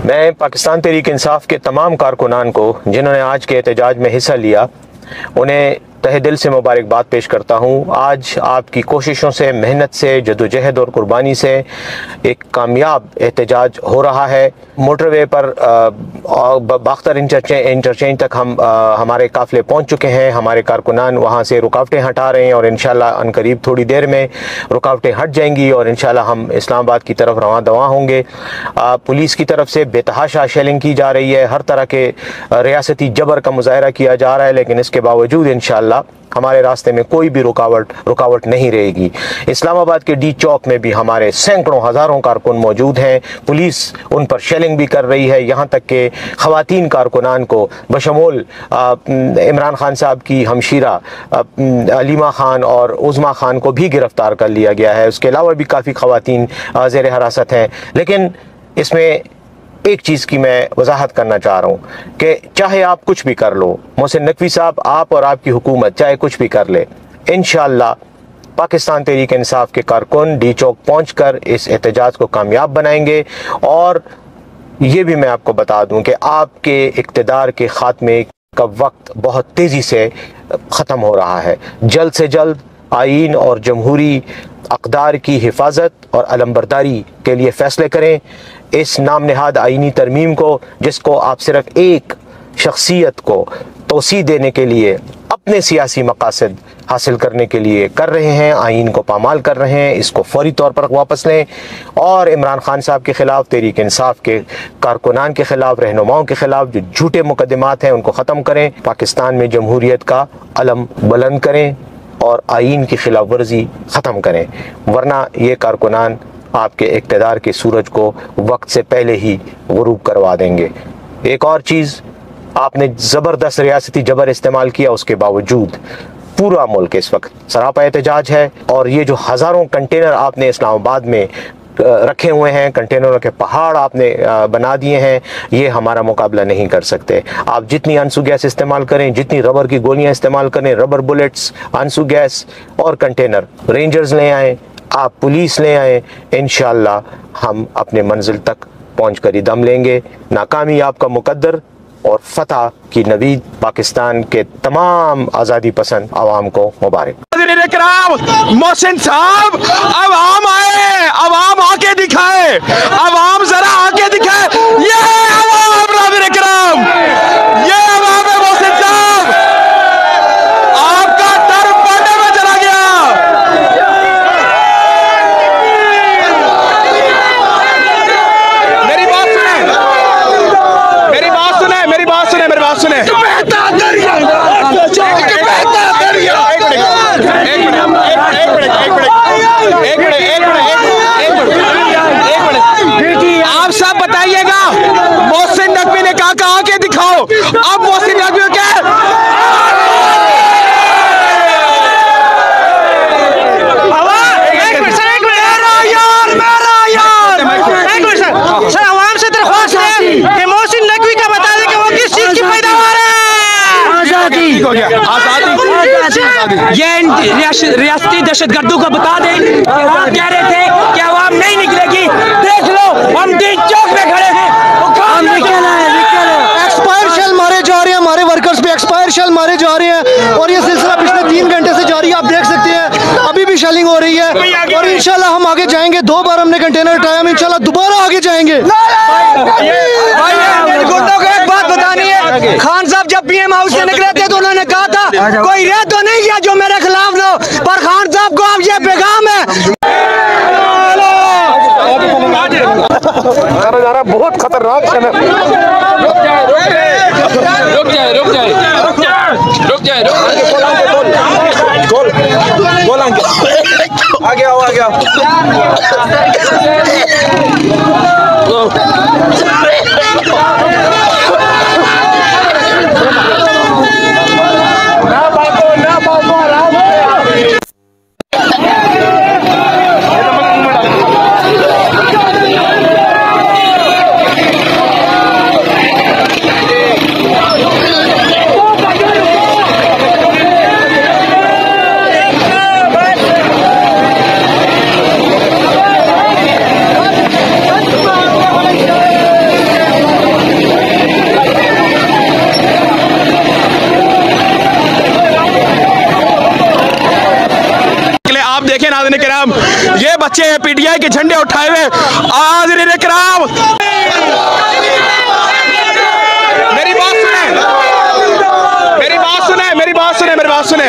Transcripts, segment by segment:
मैं पाकिस्तान तहरीक इंसाफ के तमाम कारकुनान को जिन्होंने आज के एहतजाज में हिस्सा लिया उन्हें तहे दिल से मुबारकबाद पेश करता हूँ। आज आपकी कोशिशों से, मेहनत से, जदोजहद और कुर्बानी से एक कामयाब एहतजाज हो रहा है। मोटरवे पर बाख्तर इंटरचेंज तक हमारे काफ़िले पहुँच चुके हैं। हमारे कारकुनान वहाँ से रुकावटें हटा रहे हैं और इंशाल्लाह अनकरीब थोड़ी देर में रुकावटें हट जाएंगी और इंशाल्लाह हम इस्लामाबाद की तरफ रवां दवा होंगे। पुलिस की तरफ से बेतहाशा शेलिंग की जा रही है, हर तरह के रियासती जबर का मुजाहरा किया जा रहा है, लेकिन इसके बावजूद इंशाल्लाह हमारे रास्ते में कोई भी रुकावट नहीं रहेगी। इस्लामाबाद के डी चौक में भी हमारे सैकड़ों हज़ारों कारकुन मौजूद हैं। पुलिस उन पर शेलिंग भी कर रही है, यहाँ तक कि ख़वातीन कारकुनान को बशमूल इमरान खान साहब की हमशीरा अलीमा खान और उज़मा खान को भी गिरफ़्तार कर लिया गया है। उसके अलावा भी काफ़ी ख़वातीन ज़ेर हिरासत हैं। लेकिन इसमें एक चीज़ की मैं वजाहत करना चाह रहा हूँ कि चाहे आप कुछ भी कर लो, मोहसिन नकवी साहब, आप और आपकी हुकूमत चाहे कुछ भी कर ले, इंशाअल्लाह पाकिस्तान तहरीक इंसाफ के कारकुन डी चौक पहुँचकर इस एहतजाज को कामयाब बनाएंगे। और ये भी मैं आपको बता दूँ कि आपके इक़्तिदार के ख़ात्मे का वक्त बहुत तेज़ी से ख़त्म हो रहा है। जल्द से जल्द आईन और जमहूरी अक़दार की हिफाजत और अलमबरदारी के लिए फ़ैसले करें। इस नाम नहाद आईनी तरमीम को, जिसको आप सिर्फ एक शख्सियत को तोसी देने के लिए, अपने सियासी मकासद हासिल करने के लिए कर रहे हैं, आईन को पामाल कर रहे हैं, इसको फौरी तौर पर वापस लें और इमरान खान साहब के ख़िलाफ़, तहरीक इंसाफ के कारकुनान के ख़िलाफ़, रहनुमाओं के ख़िलाफ़ जो झूठे मुकदमात हैं उनको ख़त्म करें। पाकिस्तान में जमहूरियत का अलम बुलंद करें और आईन की खिलाफ वर्जी ख़त्म करें, वरना ये कारकुनान आपके इक़्तिदार के सूरज को वक्त से पहले ही गुरूब करवा देंगे। एक और चीज़, आपने ज़बरदस्त रियासती जबर इस्तेमाल किया, उसके बावजूद पूरा मुल्क इस वक्त सरापा एहतजाज है और ये जो हज़ारों कंटेनर आपने इस्लामाबाद में रखे हुए हैं, कंटेनरों के पहाड़ आपने बना दिए हैं, ये हमारा मुकाबला नहीं कर सकते। आप जितनी आंसू गैस इस्तेमाल करें, जितनी रबर की गोलियां इस्तेमाल करें, रबर बुलेट्स, आंसू गैस और कंटेनर, रेंजर्स ले आएँ, आप पुलिस ले आएँ, इंशाअल्लाह हम अपने मंजिल तक पहुँच कर ही दम लेंगे। नाकामी आपका मुकद्दर और फतह की नवीद पाकिस्तान के तमाम आज़ादी पसंद आवाम को मुबारक। मोहसिन साहब, अवाम आए, अवाम आके दिखाए, अवाम जरा आके दिखाए। ये अवाम नाज़रीन किराम, ये अवाम है मोहसिन साहब, आपका डर पड़ने में चला गया। मेरी बात सुने, मेरी बात सुने, मेरी बात सुने, मेरी बात सुने। आप सब बताइएगा, मोहसिन नकवी ने कहा कहा के दिखाओ। अब मोहसिन नकवी क्या सर, आवाम से दरख्वास्त है कि मोहसिन नकवी का बता दें कि वो किस चीज की पैदावार है। आजादी हो गया, आजादी। ये रियासती दहशतगर्दों को बता दें कि हम कह रहे थे कि आवाम नहीं निकलेगी। देख लो, हम डी चौक में खड़े हैं, हम निकल आए। एक्सपायर शेल मारे जा रहे हैं, हमारे वर्कर्स पे एक्सपायर शेल मारे जा रहे हैं और ये सिलसिला पिछले 3 घंटे से जारी है। आप देख सकते हैं अभी भी शेलिंग हो रही है और इंशाल्लाह हम आगे जाएंगे। 2 बार हमने कंटेनर उठाया, हम इंशाल्लाह दोबारा आगे जाएंगे। गुंडों को एक बात बतानी है, खान साहब जब पीएम हाउस से निकले थे तो उन्होंने कहा था कोई रह तो नहीं गया जो मेरे खिलाफ लो, पर खान साहब को अब ये पैगाम है। बहुत खतरनाक समय। रुक जाए, रुक जाए, रुक जाए, रुक जाए, रुक जाए, गोल गोल आ गया, आ गया। बच्चे हैं पीटीआई के झंडे उठाए हुए। हाज़रीन इकराम, मेरी बात सुने, मेरी बात सुने, मेरी बात सुने, मेरी बात सुने।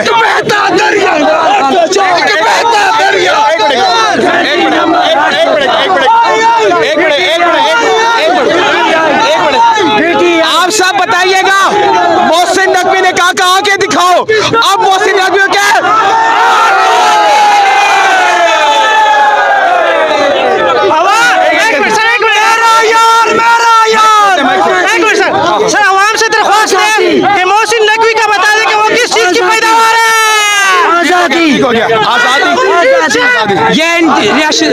आप सब बताइएगा, मोहसिन नकवी ने कहा कहा के दिखाओ। अब मोहसिन नकवी क्या सर, आवाम से दरख्वास्त है कि मोहसिन नकवी का बता दें कि वो किस चीज की पैदावार है। आजादी हो गया, आजादी। ये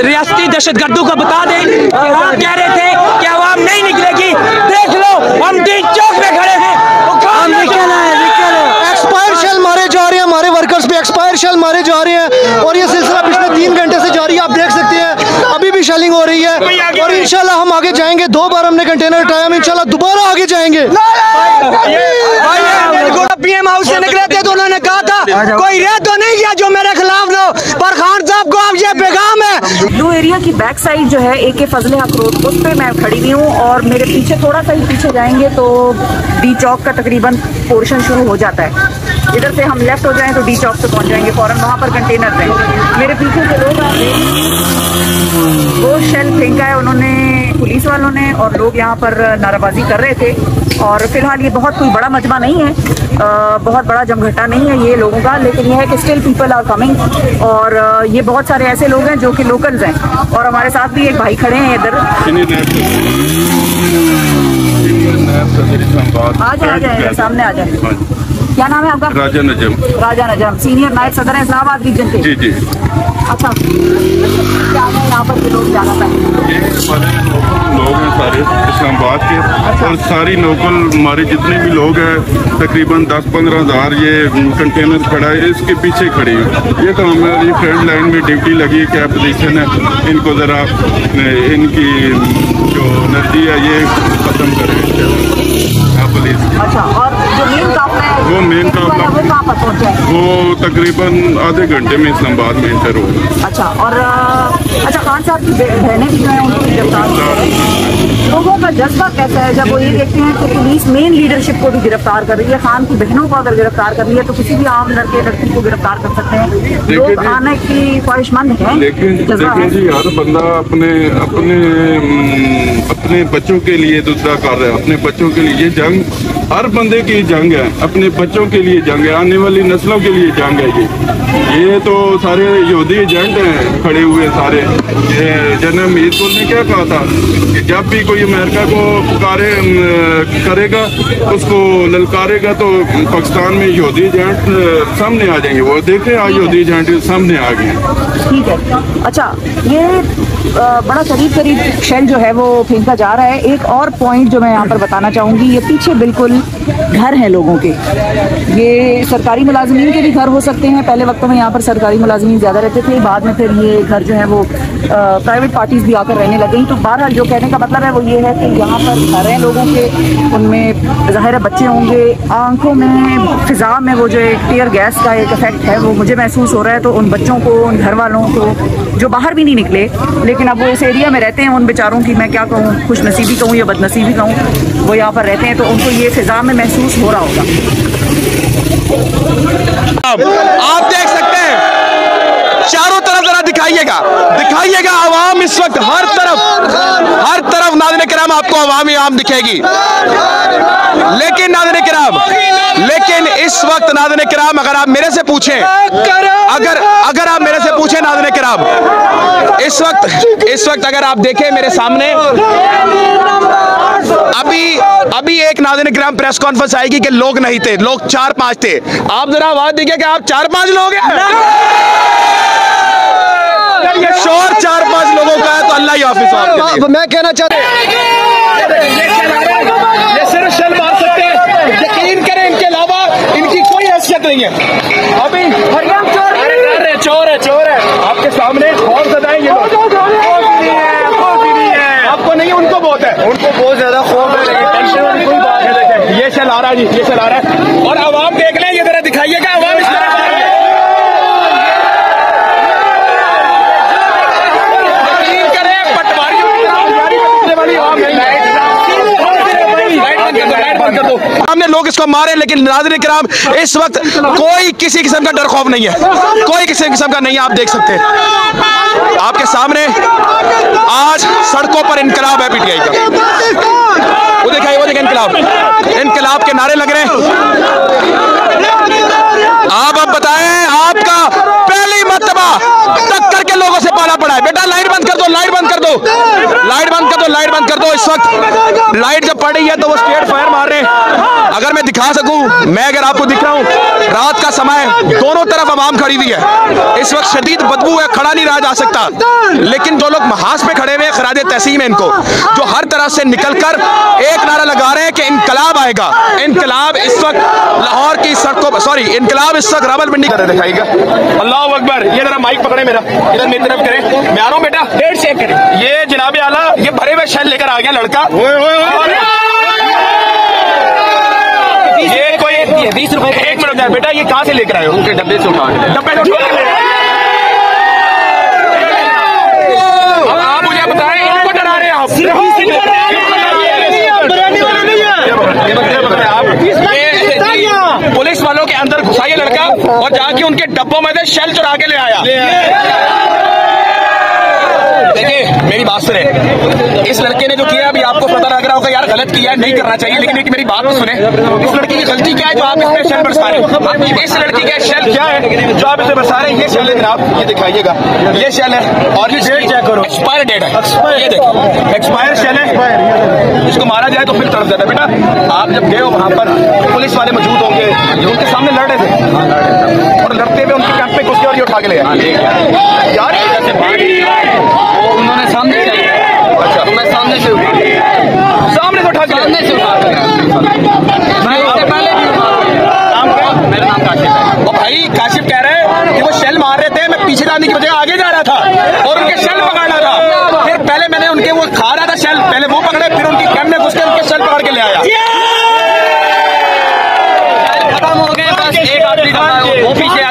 रियासती दहशतगर्दों को बता दें कि हम कह रहे थे कि आवाम नहीं निकलेगी। देख लो, हम डीन चौक में खड़े हैं। एक्सपायर शेल मारे जा रहे हैं, हमारे वर्कर्स पे एक्सपायर शेल मारे जा रहे हैं और ये सिलसिला पिछले 3 घंटे से जारी है। आप देख सकते हैं अभी भी शेलिंग हो रही है और इंशाल्लाह हम आगे जाएंगे। 2 बार हमने कंटेनर उठाया, हम इंशाल्लाह दोबारा आगे जाएंगे। पीएम हाउस से निकले थे तो उन्होंने कहा था कोई रेत तो नहीं किया जो मेरे खिलाफ ना हो, पर खान साहब को अब ये पैगाम है। ब्लू एरिया की बैक साइड जो है AK फजले हक रोड, उस पे मैं खड़ी हुई हूँ और मेरे पीछे थोड़ा सा ही पीछे जाएंगे तो डी चौक का तकरीबन पोर्शन शुरू हो जाता है। इधर से हम लेफ्ट हो जाएं तो डी चौक से पहुंच जाएंगे फौरन, वहाँ पर कंटेनर हैं। मेरे पीछे से लोग आ रहे हैं, वो शेल फेंका है उन्होंने, पुलिस वालों ने, और लोग यहाँ पर नाराबाजी कर रहे थे। और फिलहाल ये बहुत कोई बड़ा मजमा नहीं है, बहुत बड़ा जमघटा नहीं है ये लोगों का, लेकिन यह है कि स्टिल पीपल आर कमिंग। और ये बहुत सारे ऐसे लोग हैं जो कि लोकल्स हैं और हमारे साथ भी एक भाई खड़े हैं इधर। आ जाए सामने आ जाए। क्या नाम है आपका? राजा नजम। राजा नजम, सीनियर नायब सदर है इस्लामाबाद रीजन के। जी जी। अच्छा, क्या है यहाँ पर के लोग ज्यादा ये हमारे लोग हैं सारे इस्लामाबाद के। अच्छा। और सारी लोकल हमारे जितने भी लोग हैं तकरीबन 10-15 हज़ार ये कंटेनर खड़ा है, इसके पीछे खड़े हैं। ये तो हमारी फ्रंट लाइन में ड्यूटी लगी, क्या पोजीशन है, इनको ज़रा इनकी जो एनर्जी है ये ख़त्म करें पुलिस। अच्छा, और जो मेन काफला है वो मेन काफला वो कहाँ पर पहुँचा है? वो तकरीबन आधे घंटे में इस्लामाबाद में इंटर होगा। अच्छा, और अच्छा खान साहब की बहनें भी जो है उनको गिरफ्तार किया है। लोगों का जज्बा कैसा है जब वो ये देखते हैं कि पुलिस मेन लीडरशिप को भी गिरफ्तार कर रही है, खान की बहनों को अगर गिरफ्तार कर रही है तो किसी भी आम लड़के लड़की को गिरफ्तार कर सकते हैं। लोग आने की ख्वाहिशमंद हैं। लेकिन देखिए जी, हर बंदा अपने अपने अपने बच्चों के लिए दूसरा कर रहा है, अपने बच्चों के लिए। ये जंग हर बंदे की जंग है, अपने बच्चों के लिए जंग है, आने वाली नस्लों के लिए जंग है। ये तो सारे यहूदी एजेंट हैं खड़े हुए सारे। ये जनरल मीरपुर ने क्या कहा था कि जब भी कोई अमेरिका को पुकारे करेगा, उसको ललकारेगा, तो पाकिस्तान में यहूदी एजेंट सामने आ जाएंगे। वो देखें आज यहूदी एजेंट सामने आ गए। ठीक है। अच्छा, ये बड़ा करीब करीब शेल जो है वो फेंका जा रहा है। एक और पॉइंट जो मैं यहाँ पर बताना चाहूँगी, ये पीछे बिल्कुल घर हैं लोगों के, ये सरकारी मुलाजमीन के भी घर हो सकते हैं। पहले वक्तों में यहाँ पर सरकारी मुलाजमीन ज़्यादा रहते थे, बाद में फिर ये घर जो है वो प्राइवेट पार्टीज भी आकर रहने लग गई। तो बहरहाल जो कहने का मतलब है वो ये है कि यहाँ पर घर हैं लोगों के, उनमें ज़ाहिर है बच्चे होंगे, आंखों में फिज़ा में वो जो एक टीयर गैस का एक इफेक्ट है वो मुझे महसूस हो रहा है। तो उन बच्चों को, उन घर वालों को जो बाहर भी नहीं निकले लेकिन अब वो इस एरिया में रहते हैं, उन बेचारों की मैं क्या कहूँ, खुशनसीबी कहूँ या बदनसीबी कहूँ, वो यहाँ पर रहते हैं तो उनको ये फिज़ा में महसूस हो रहा होगा। आप देख सकते हैं चारों तरफ जरा दिखाइएगा आवाम इस वक्त हर तरफ नाज़रीन किराम आपको आवाम दिखेगी। लेकिन नाज़रीन किराम, लेकिन इस वक्त नाज़रीन किराम अगर आप मेरे से पूछें, अगर आप मेरे से पूछें नाज़रीन किराम, इस वक्त अगर आप देखें मेरे सामने अभी एक नाज़रीन किराम प्रेस कॉन्फ्रेंस आएगी कि लोग नहीं थे, लोग 4-5 थे। आप जरा आवाज दीजिए कि आप 4-5 लोग हैं। शोर 4-5 लोगों का है तो अल्लाह ही हाफिज़ हो आपके लिए। मैं कहना चाहता हूँ ये सिर्फ शल मार सकते हैं, यकीन करें, इनके अलावा इनकी कोई हैसियत नहीं है। अभी चोर है आपके सामने और सदाएं ये लोग। आपको नहीं, उनको बहुत है, उनको बहुत ज्यादा खौफ है। टेंशन वाली कोई बात है। देखें ये शल आ रहा है जी, ये शल आ रहा है और आवाम देख लें, ये जरा दिखाइएगा आवाम इस तरह बंद कर दो। हमने लोग इसको मारे, लेकिन नाज़रीन किराम इस वक्त कोई किसी किस्म का डर खौफ नहीं है, कोई किसी किस्म का नहीं है। आप देख सकते हैं आपके सामने आज सड़कों पर इनकलाब है पीटीआई का। वो देखिए इनकलाब के नारे लग रहे हैं। आप अब बताएं, आपका पहली मर्तबा टक्कर के लोगों से पाला पड़ा है। बेटा लाइट बंद कर दो, लाइट बंद कर दो, लाइट बंद कर दो, लाइट बंद कर दो। इस वक्त लाइट जब पड़ रही है तो वो स्ट्रेट फायर मार रहे हैं। अगर मैं दिखा सकूं, मैं अगर आपको दिख रहा हूं, रात का समय, दोनों तरफ आवाम खड़ी हुई है। इस वक्त शदीद बदबू है, खड़ा नहीं रहा जा सकता। लेकिन जो लोग महाज पे खड़े हुए हैं, खराज तहसीम है इनको, जो हर तरफ से निकलकर एक नारा लगा रहे हैं कि इनकलाब आएगा। इनकलाब इस वक्त लाहौर की सड़कों पर, सॉरी इनकलाब इस वक्त रावलपिंडी कर दिखाएगा। अल्लाह अकबर। ये जरा माइक पकड़े मेरा, इधर मेरी तरफ करें, मैं आ रहा हूं बेटा, 1.5 सेकंड। ये जनाबे आला ये भरे हुए शेल लेकर आ गया लड़का। ये कोई 20 रुपए, 1 मिनट जाए बेटा, ये कहाँ से लेकर आए हो? उनके डब्बे से उठा के, डब्बे से उठा के। आप मुझे बताएं, इनको डरा रहे हैं आप? पुलिस वालों के अंदर घुसा ये लड़का और जाके उनके डब्बों में से शेल चुरा के ले आया। देखिए मेरी बात सुने, इस लड़के ने जो किया, अभी आपको पता लग रहा होगा यार गलत किया है, नहीं करना चाहिए, लेकिन एक मेरी बात तो सुने। इस लड़की की गलती क्या है जो आप इसमें शेल बरसा रहे हैं? इस लड़की का शेल क्या है जो आप इसे बरसा रहे हैं? ये शेल है जनाब, ये दिखाइएगा, ये शेल है और ये डेट चेक करो, एक्सपायर डेट है। ये देखो एक्सपायर शेल है, इसको मारा जाए तो फिर तड़प जाता है। बेटा आप जब गए हो वहां पर पुलिस वाले मौजूद होंगे, उनके सामने लड़ रहे थे और लड़ते हुए उनके कैंप पे घुस गए और ये उठा के ले गए यार। उन्होंने सामने से, अच्छा तो मैं सामने से उठा के, सामने से उठा के, सामने से उठा के मैं इससे पहले भी मेरा नाम काशिफ है। और भाई काशिफ कह रहे हैं कि वो शेल मार रहे थे, मैं पीछे जाने की वजह आगे जा रहा था और उनके शेल पकड़ रहा था। फिर पहले मैंने उनके वो खा रहा था शेल, पहले वो पकड़े, फिर उनके कैंप में घुस के उनके शेल पकड़ के ले आया। खत्म हो गए, बस एक आदमी वो पीछे